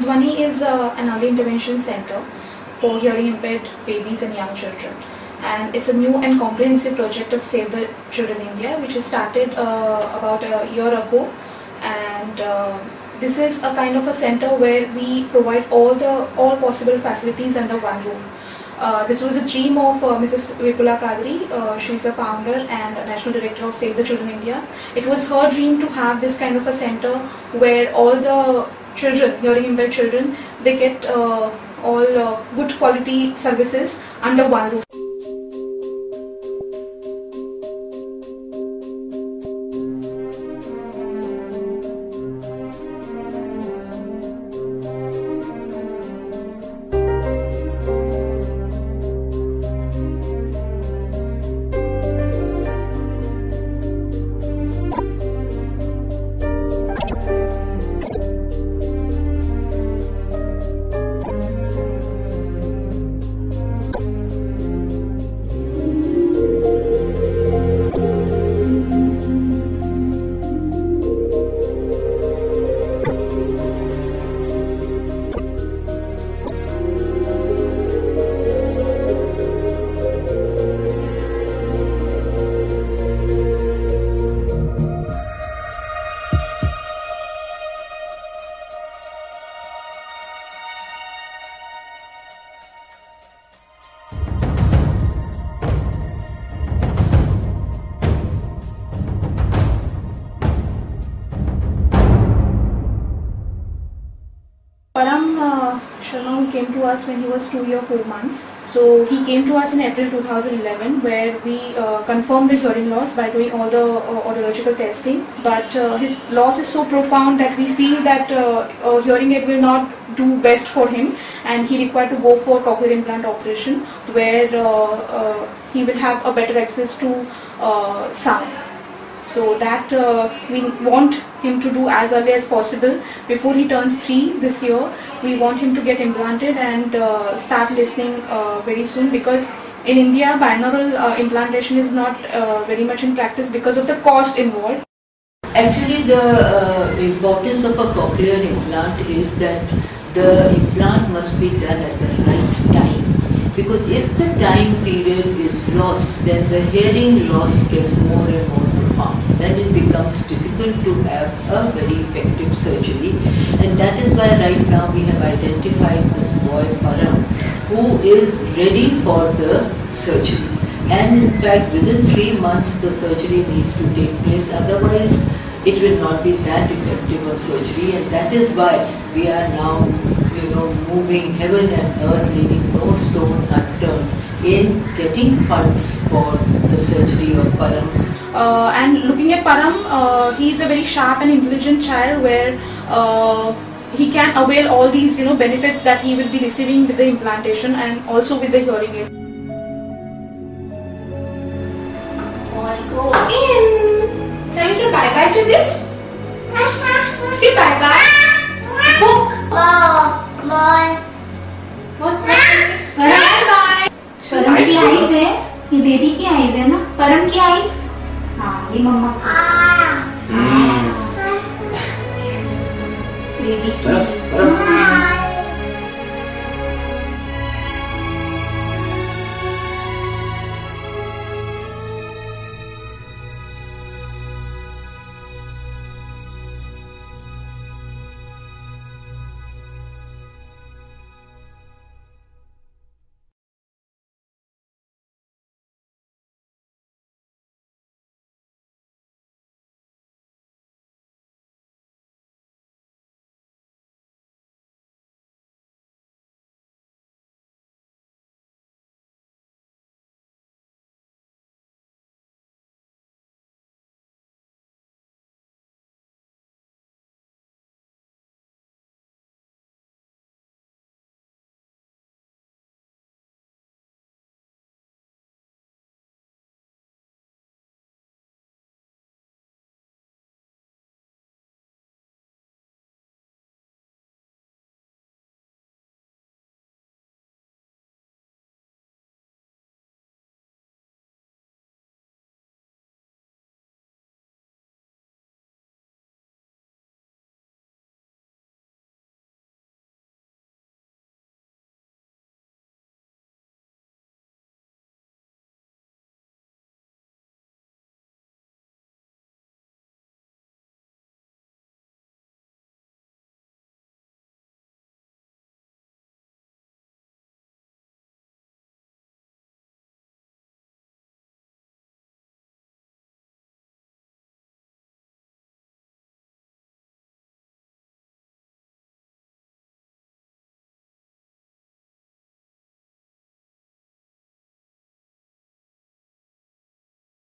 Dhvani is an early intervention center for hearing impaired babies and young children, and it's a new and comprehensive project of Save the Children India, which is started about a year ago. And this is a kind of a center where we provide all possible facilities under one roof. This was a dream of Mrs. Vipula Kadri. She is a founder and a national director of Save the Children India. It was her dream to have this kind of a center where all the children, hearing impaired children, they get all good quality services under one roof. Sharma came to us when he was 2 years 4 months. So he came to us in April 2011, where we confirmed the hearing loss by doing all the audiological testing. But his loss is so profound that we feel that hearing aid will not do best for him, and he required to go for cochlear implant operation, where he will have a better access to sound. So that we want him to do as early as possible. Before he turns 3 this year, we want him to get implanted and start listening very soon, because in India binaural implantation is not very much in practice because of the cost involved. Actually, the importance of a cochlear implant is that the implant must be done at the right time. Because if the time period is lost, then the hearing loss gets more and more profound. Then it becomes difficult to have a very effective surgery. And that is why right now we have identified this boy Param, who is ready for the surgery. And in fact, within 3 months the surgery needs to take place. Otherwise, it will not be that effective a surgery. And that is why we are now, moving heaven and earth, leaving no stone unturned in getting funds for the surgery of Param. And looking at Param, he is a very sharp and intelligent child, where he can avail all these benefits that he will be receiving with the implantation and also with the hearing aid. All go in. Can you say bye bye to this? Say bye bye. Book. Bye. What? Bye bye. परम की eyes है, ये baby की eyes है ना, परम की eyes, हाँ ये मम्मा की, बेबी की